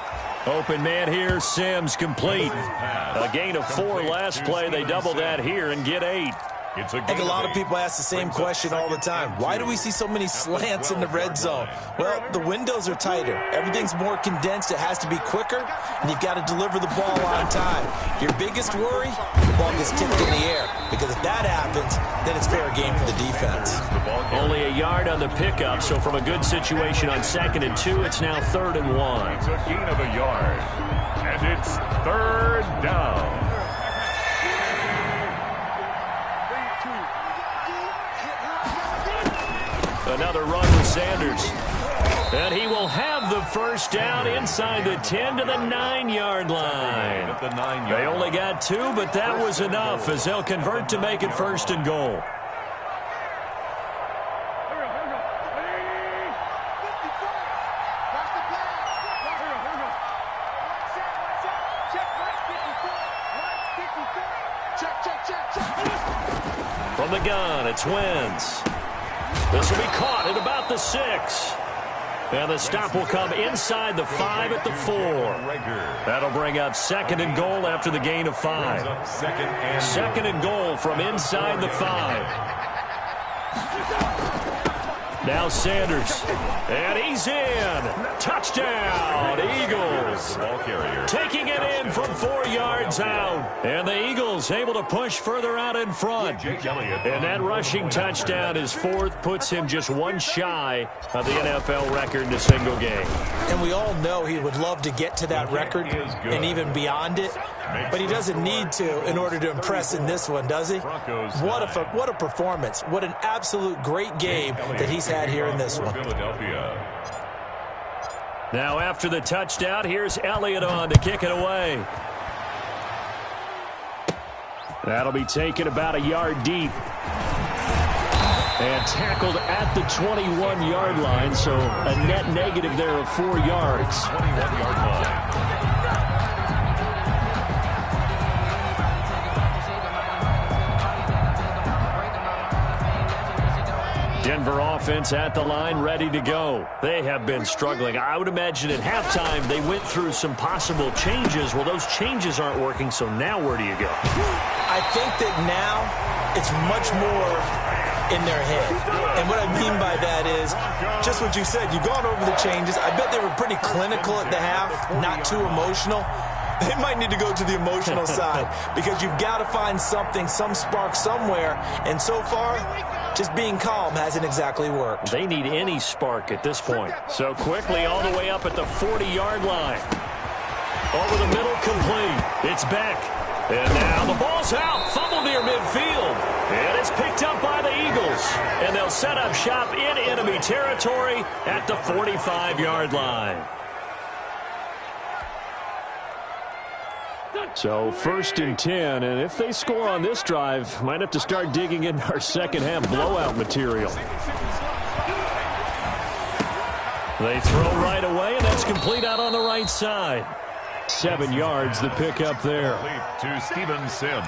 B: Open man here, Sims, complete. A gain of 4 last play. They double that here and get 8.
D: I think a lot of people ask the same question all the time. Why do we see so many slants in the red zone? Well, the windows are tighter. Everything's more condensed. It has to be quicker, and you've got to deliver the ball on time. Your biggest worry, the ball gets tipped in the air, because if that happens, then it's fair game for the defense.
B: Only a yard on the pickup, so from a good situation on 2nd and 2, it's now 3rd and 1.
C: It's a gain of a yard, and it's 3rd down.
B: Another run with Sanders. And he will have the first down inside the 10 to the 9-yard line. They only got 2, but that was enough as they'll convert to make it 1st and goal. From the gun, it's Wentz. This will be caught at about the 6. And the stop will come inside the 5 at the 4. That'll bring up 2nd and goal after the gain of 5. 2nd and goal from inside the 5. Now Sanders. And he's in. Touchdown, Eagles. Taking it in from 4 yards out. And the Eagles able to push further out in front. And that rushing touchdown is 4th, puts him just 1 shy of the NFL record in a single game.
D: And we all know he would love to get to that record and even beyond it. But he doesn't need to in order to impress in this one, does he? What a performance. What an absolute great game that he's had here in this one.
B: Now after the touchdown, here's Elliott on to kick it away. That'll be taken about a yard deep. And tackled at the 21-yard line, so a net negative there of 4 yards.
C: 21-yard line.
B: Denver offense at the line, ready to go. They have been struggling. I would imagine at halftime they went through some possible changes. Well, those changes aren't working, so now where do you go?
D: I think that now it's much more in their head. And what I mean by that is just what you said. You've gone over the changes. I bet they were pretty clinical at the half, not too emotional. They might need to go to the emotional side, because you've got to find something, some spark somewhere. And so far, just being calm hasn't exactly worked.
B: They need any spark at this point. So quickly all the way up at the 40-yard line. Over the middle, complete. It's Beck. And now the ball's out. Fumble near midfield. And it's picked up by the Eagles. And they'll set up shop in enemy territory at the 45-yard line. So 1st and 10, and if they score on this drive, might have to start digging in our second half blowout material. They throw right away, and that's complete out on the right side. 7 yards, the pickup there.
C: To Steven Sims.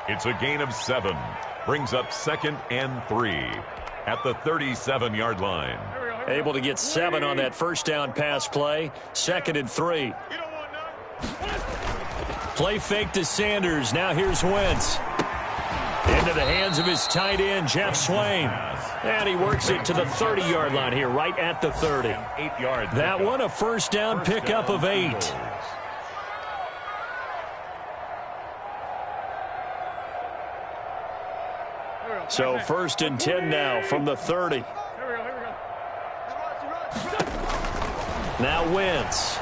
C: It's a gain of 7. Brings up 2nd and 3 at the 37-yard line.
B: Able to get 7 on that first down pass play. 2nd and 3. Play fake to Sanders. Now here's Wentz. Into the hands of his tight end, Jeff Swain. And he works it to the 30-yard line here, right at the 30.
C: 8 yards.
B: That one, a first down pickup of 8. So 1st and 10 now from the 30. Now Wentz.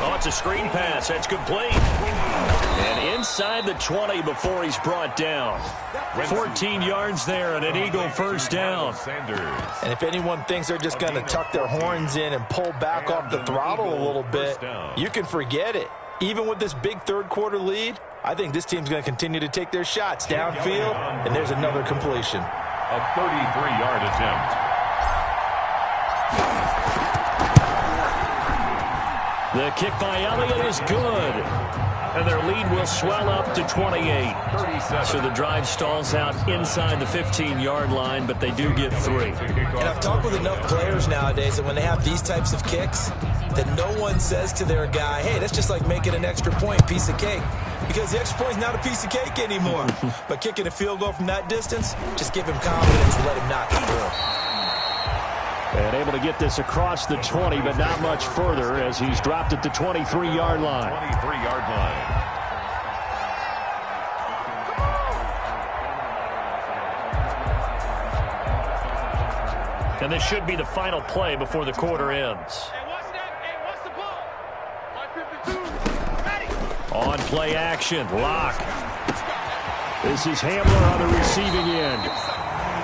B: Oh, it's a screen pass. That's complete. And inside the 20 before he's brought down. 14 yards there and an Eagle first down.
D: And if anyone thinks they're just going to tuck their horns in and pull back off the throttle a little bit, you can forget it. Even with this big third-quarter lead, I think this team's going to continue to take their shots downfield, and there's another completion.
C: A 33-yard attempt.
B: The kick by Elliott is good. And their lead will swell up to 28. So the drive stalls out inside the 15-yard line, but they do get 3.
D: And I've talked with enough players nowadays that when they have these types of kicks, that no one says to their guy, hey, that's just like making an extra point, piece of cake. Because the extra point's not a piece of cake anymore. But kicking a field goal from that distance, just give him confidence and let him knock it through.
B: And able to get this across the 20, but not much further as he's dropped at the 23-yard line.
C: 23-yard line.
B: And this should be the final play before the quarter ends. On play action, Locke. This is Hamler on the receiving end.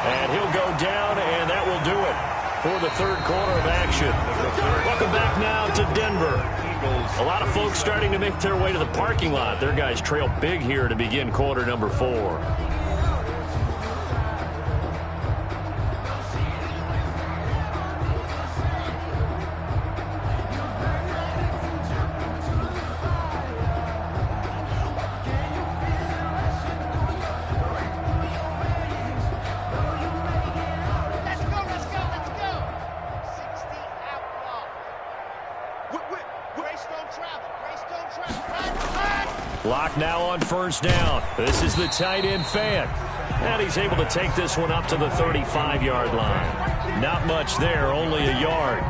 B: And he'll go down, and that will do it for the third quarter of action. Welcome back now to Denver. A lot of folks starting to make their way to the parking lot. Their guys trail big here to begin quarter number 4. Locke now on first down. This is the tight end Fant. And he's able to take this one up to the 35-yard line. Not much there, only a yard.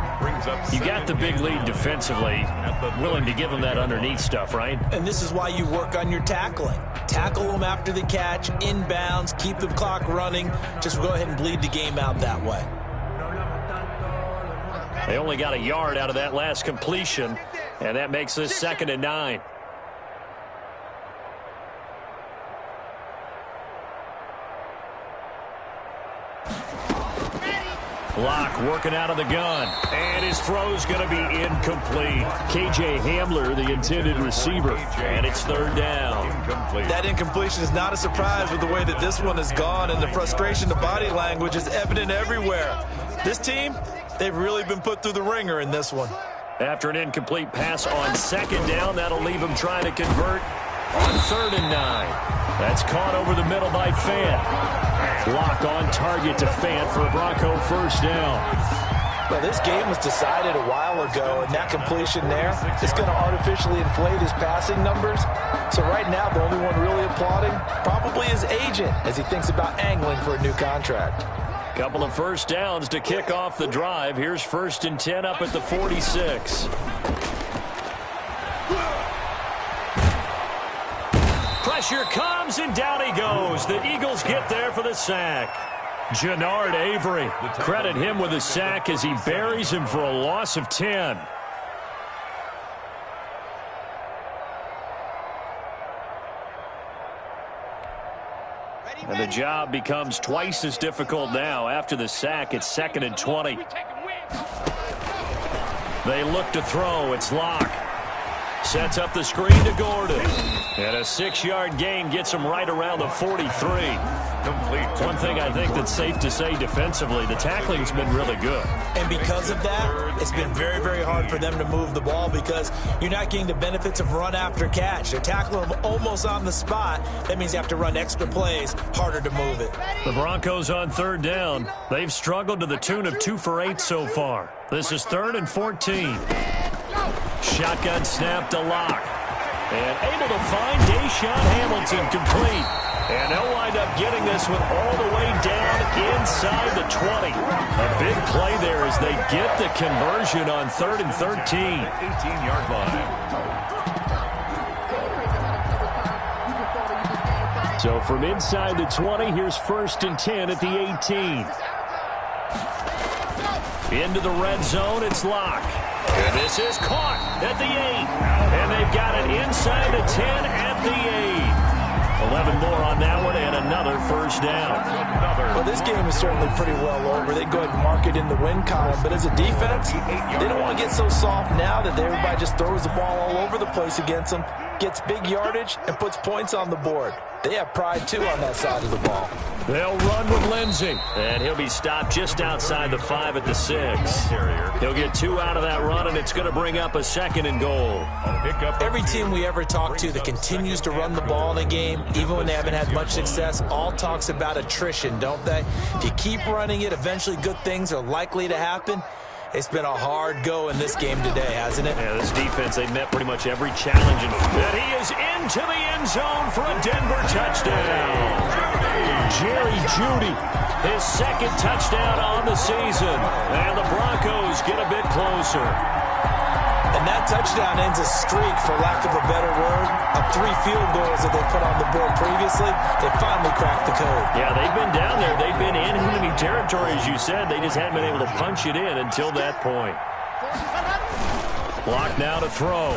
B: You got the big lead defensively. Willing to give him that underneath stuff, right?
D: And this is why you work on your tackling. Tackle them after the catch, inbounds, keep the clock running. Just go ahead and bleed the game out that way.
B: They only got a yard out of that last completion, and that makes this 2nd and 9. Locke working out of the gun. And his throw's going to be incomplete. K.J. Hamler, the intended receiver. And it's 3rd down.
D: That incompletion is not a surprise with the way that this one has gone, and the frustration, the body language is evident everywhere. This team, they've really been put through the ringer in this one.
B: After an incomplete pass on 2nd down, that'll leave him trying to convert on 3rd and 9. That's caught over the middle by Fant. Locke on target to Fant for a Bronco first down.
D: Well, this game was decided a while ago, and that completion there is going to artificially inflate his passing numbers. So right now, the only one really applauding probably his agent as he thinks about angling for a new contract.
B: Couple of first downs to kick off the drive. Here's 1st and 10 up at the 46. Pressure comes, and down he goes. The Eagles get there for the sack. Jannard Avery. Credit him with a sack as he buries him for a loss of 10. And the job becomes twice as difficult now. After the sack, it's 2nd and 20. They look to throw. It's Locke. Sets up the screen to Gordon. And a 6-yard gain gets him right around the 43. One thing I think that's safe to say defensively, the tackling's been really good.
D: And because of that, it's been very, very hard for them to move the ball because you're not getting the benefits of run after catch. They're tackling them almost on the spot. That means you have to run extra plays, harder to move it.
B: The Broncos on 3rd down. They've struggled to the tune of 2 for 8 so far. This is 3rd and 14. Shotgun snap to Locke. And able to find Deshaun Hamilton complete. And they'll wind up getting this one all the way down inside the 20. A big play there as they get the conversion on 3rd and 13.
C: 18-yard line.
B: So from inside the 20, here's 1st and 10 at the 18. Into the red zone, it's Locke. And this is caught at the 8. And they've got it inside the 10 at the 8. 11 more on that one and another 1st down.
D: Well, this game is certainly pretty well over. They'd go ahead and mark it in the win column. But as a defense, they don't want to get so soft now that everybody just throws the ball all over the place against them, gets big yardage, and puts points on the board. They have pride, too, on that side of the ball.
B: They'll run with Lindsey. And he'll be stopped just outside the 5 at the 6. He'll get 2 out of that run, and it's going to bring up a 2nd and goal.
D: Every team we ever talk to that continues to run the ball in a game, even when they haven't had much success, all talks about attrition, don't they? If you keep running it, eventually good things are likely to happen. It's been a hard go in this game today, hasn't it?
B: Yeah, this defense, they've met pretty much every challenge. And he is into the end zone for a Denver touchdown. Jerry Jeudy, his 2nd touchdown on the season. And the Broncos get a bit closer.
D: And that touchdown ends a streak, for lack of a better word, of 3 field goals that they put on the board previously. They finally cracked the code.
B: Yeah, they've been down there. They've been in enemy territory, as you said. They just haven't been able to punch it in until that point. Locke now to throw.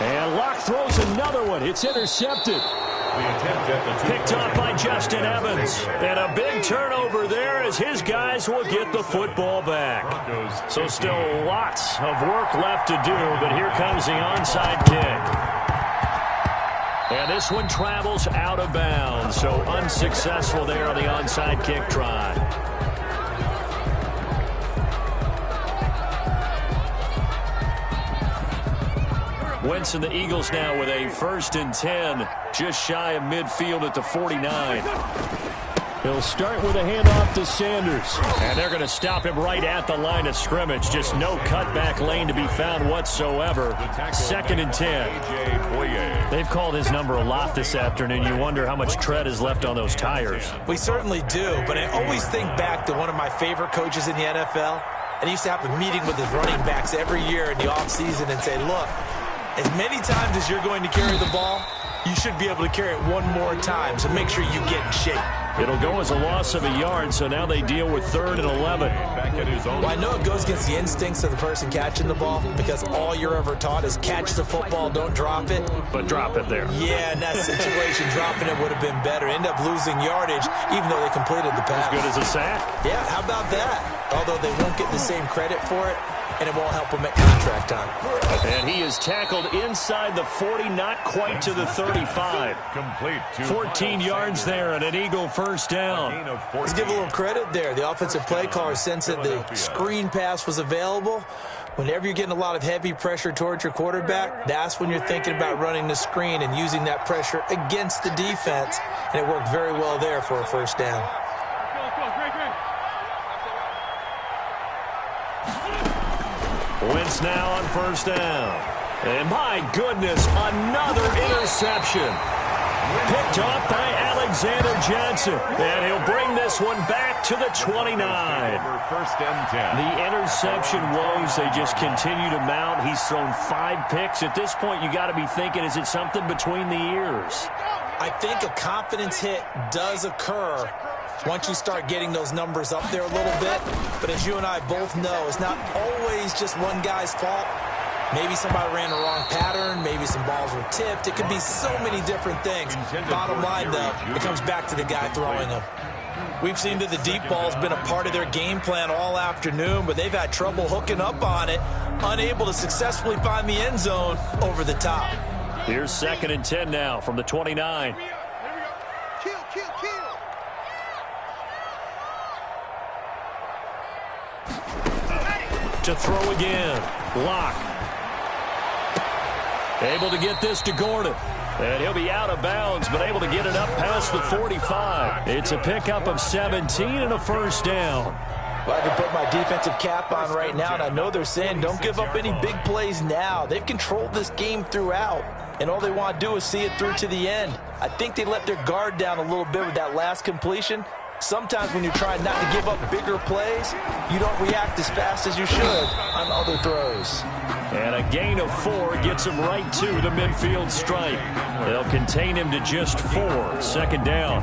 B: And Locke throws another one. It's intercepted. Picked off by Justin Evans. And a big turnover there as his guys will get the football back. So still lots of work left to do, but here comes the onside kick. And this one travels out of bounds, so unsuccessful there on the onside kick try. Wentz and the Eagles now with a 1st and 10, just shy of midfield at the 49. He'll start with a handoff to Sanders. And they're going to stop him right at the line of scrimmage. Just no cutback lane to be found whatsoever. 2nd and 10. They've called his number a lot this afternoon. You wonder how much tread is left on those tires.
D: We certainly do, but I always think back to one of my favorite coaches in the NFL. And he used to have a meeting with his running backs every year in the offseason and say, look, as many times as you're going to carry the ball, you should be able to carry it one more time, so make sure you get in shape.
B: It'll go as a loss of a yard, so now they deal with 3rd and 11.
D: Well, I know it goes against the instincts of the person catching the ball because all you're ever taught is catch the football, don't drop it.
B: But drop it there.
D: Yeah, in that situation, dropping it would have been better. End up losing yardage, even though they completed the pass.
B: As good as a sack?
D: Yeah, how about that? Although they won't get the same credit for it, and it won't help him at contract time.
B: And he is tackled inside the 40, not quite to the 35. 14 yards there and an Eagle 1st down.
D: Let's give a little credit there. The offensive play caller sensed that the screen pass was available. Whenever you're getting a lot of heavy pressure towards your quarterback, that's when you're thinking about running the screen and using that pressure against the defense. And it worked very well there for a 1st down.
B: Wentz now on 1st down. And my goodness, another interception. Picked off by Alexander Johnson. And he'll bring this one back to the 29.
C: 1st and 10.
B: The interception woes, they just continue to mount. He's thrown 5 picks. At this point, you got to be thinking, is it something between the ears?
D: I think a confidence hit does occur once you start getting those numbers up there a little bit. But as you and I both know, it's not always just one guy's fault. Maybe somebody ran the wrong pattern. Maybe some balls were tipped. It could be so many different things. Bottom line, though, it comes back to the guy throwing them. We've seen that the deep ball's been a part of their game plan all afternoon, but they've had trouble hooking up on it, unable to successfully find the end zone over the top.
B: Here's 2nd and 10 now from the 29. To throw again. Lock. Able to get this to Gordon. And he'll be out of bounds, but able to get it up past the 45. It's a pickup of 17 and a first down.
D: Well, I can put my defensive cap on right now, and I know they're saying don't give up any big plays now. They've controlled this game throughout, and all they want to do is see it through to the end. I think they let their guard down a little bit with that last completion. Sometimes when you're trying not to give up bigger plays, you don't react as fast as you should on other throws.
B: And a gain of 4 gets him right to the midfield stripe. They'll contain him to just 4. 2nd down.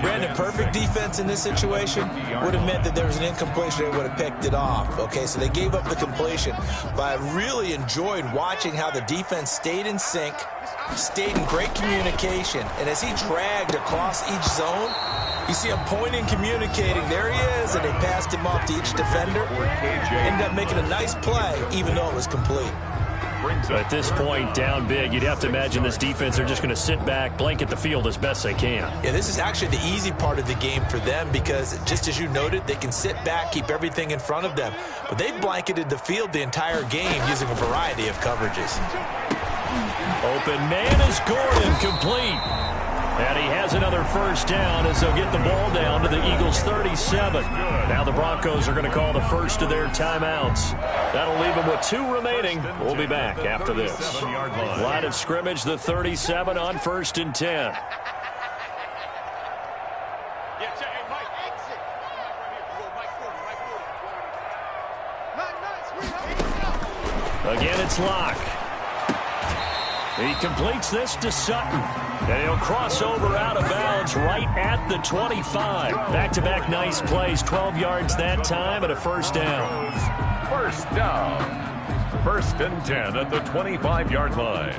D: Brandon, perfect defense in this situation would have meant that there was an incompletion. They would have picked it off. Okay, so they gave up the completion. But I really enjoyed watching how the defense stayed in sync, stayed in great communication. And as he dragged across each zone, you see him pointing, communicating. There he is, and they passed him off to each defender. Ended up making a nice play, even though it was complete.
B: At this point, down big, you'd have to imagine this defense, they're just going to sit back, blanket the field as best they can.
D: Yeah, this is actually the easy part of the game for them because, just as you noted, they can sit back, keep everything in front of them. But they've blanketed the field the entire game using a variety of coverages.
B: Open man is Gordon, complete. And he has another first down as they'll get the ball down to the Eagles' 37. Now the Broncos are going to call the first of their timeouts. That'll leave them with 2 remaining. We'll be back after this. Line of scrimmage, the 37 on 1st and 10. Again, it's Locke. He completes this to Sutton. And he'll cross over out of bounds right at the 25. Back-to-back nice plays. 12 yards that time and a first down.
C: First down. 1st and 10 at the 25-yard line.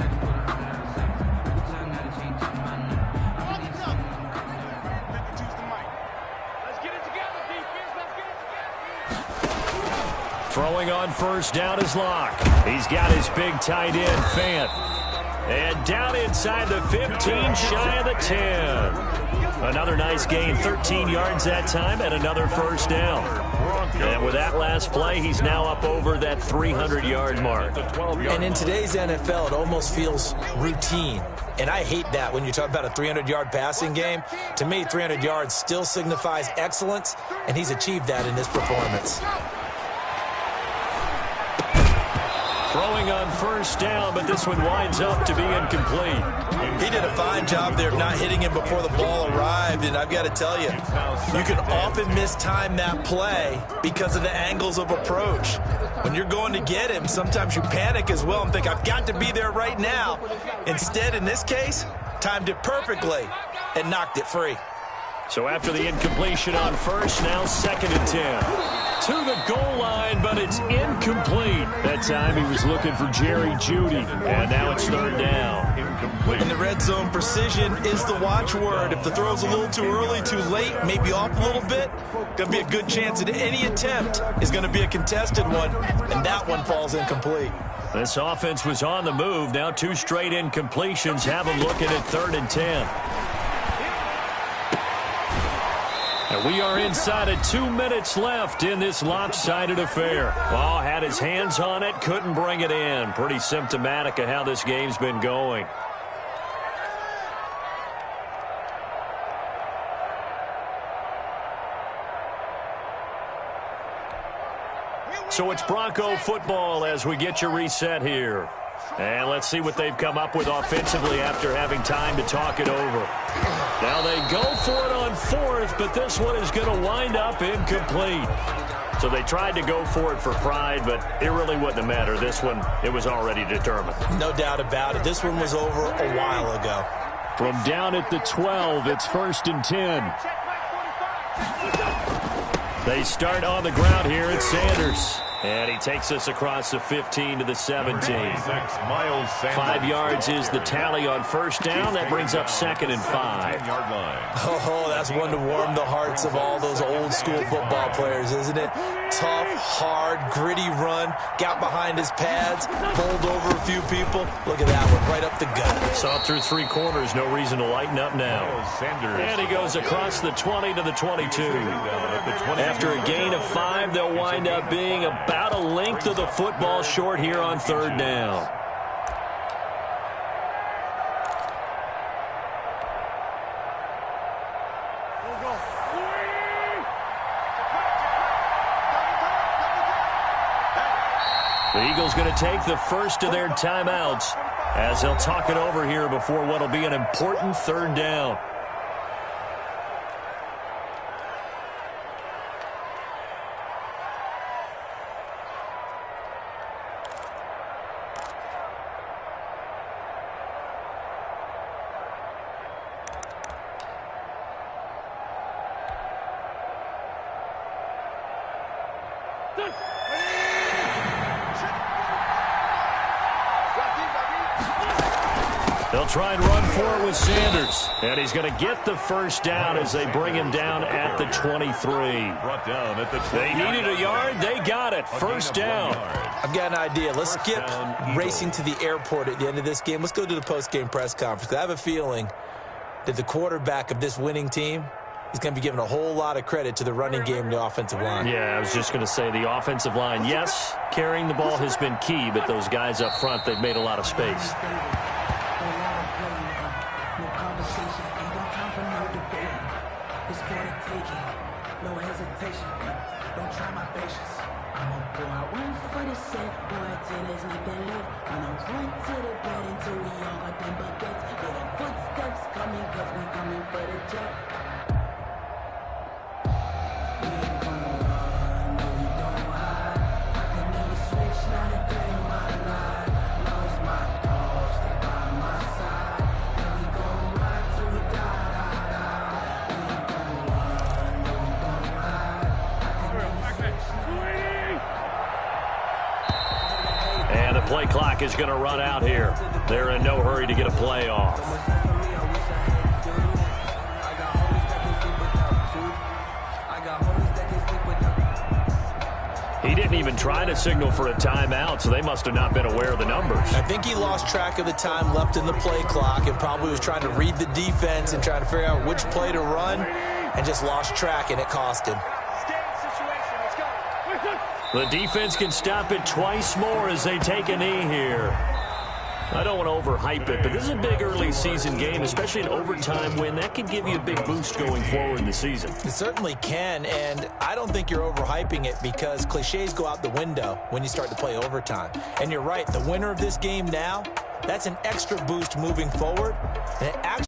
B: Throwing on first down is Locke. He's got his big tight end, Fant. And down inside the 15, shy of the 10. Another nice gain, 13 yards that time, and another first down. And with that last play, he's now up over that 300-yard mark.
D: And in today's NFL, it almost feels routine. And I hate that when you talk about a 300-yard passing game. To me, 300 yards still signifies excellence, and he's achieved that in this performance.
B: Throwing on first down, but this one winds up to be incomplete.
D: He did a fine job there of not hitting him before the ball arrived, and I've got to tell you, you can often mistime that play because of the angles of approach. When you're going to get him, sometimes you panic as well and think, I've got to be there right now. Instead, in this case, timed it perfectly and knocked it free.
B: So after the incompletion on first, now 2nd and 10. To the goal line, but it's incomplete. That time he was looking for Jerry Jeudy, and now it's 3rd down.
C: Incomplete.
D: In the red zone, precision is the watchword. If the throw's a little too early, too late, maybe off a little bit, going to be a good chance that any attempt is going to be a contested one, and that one falls incomplete.
B: This offense was on the move. Now 2 straight incompletions have them looking at 3rd and 10. And we are inside of 2 minutes left in this lopsided affair. Oh, had his hands on it, couldn't bring it in. Pretty symptomatic of how this game's been going. So it's Bronco football as we get you reset here. And let's see what they've come up with offensively after having time to talk it over. Now they go for it on 4th, but this one is going to wind up incomplete. So they tried to go for it for pride, but it really wouldn't have mattered. This one, it was already determined.
D: No doubt about it. This one was over a while ago.
B: From down at the 12, it's 1st and 10. They start on the ground here at Sanders. And he takes us across the 15 to the 17. 5 yards is the tally on first down. That brings up 2nd and 5.
D: Oh, that's one to warm the hearts of all those old school football players, isn't it? Tough, hard, gritty run. Got behind his pads, bowled over a few people. Look at that one, right up the gut.
B: Saw through 3 quarters. No reason to lighten up now. And he goes across the 20 to the 22. After a gain of 5, they'll wind up being about a length of the football short here on 3rd down. The Eagles going to take the first of their timeouts as they'll talk it over here before what will be an important 3rd down. They'll try and run for it with Sanders. And he's going to get the first down as they bring him down at the 23. They needed a yard. They got it. First down.
D: I've got an idea. Let's skip racing to the airport at the end of this game. Let's go to the post-game press conference. I have a feeling that the quarterback of this winning team is going to be given a whole lot of credit to the running game and the offensive line.
B: Yeah, I was just going to say the offensive line. Yes, carrying the ball has been key, but those guys up front, they've made a lot of space. Play clock is going to run out here. They're in no hurry to get a play off. He didn't even try to signal for a timeout, so they must have not been aware of the numbers.
D: I think he lost track of the time left in the play clock and probably was trying to read the defense and trying to figure out which play to run and just lost track, and it cost him.
B: The defense can stop it twice more as they take a knee here. I don't want to overhype it, but this is a big early season game, especially an overtime win. That could give you a big boost going forward in the season.
D: It certainly can, and I don't think you're overhyping it because cliches go out the window when you start to play overtime. And you're right, the winner of this game now, that's an extra boost moving forward, and it actually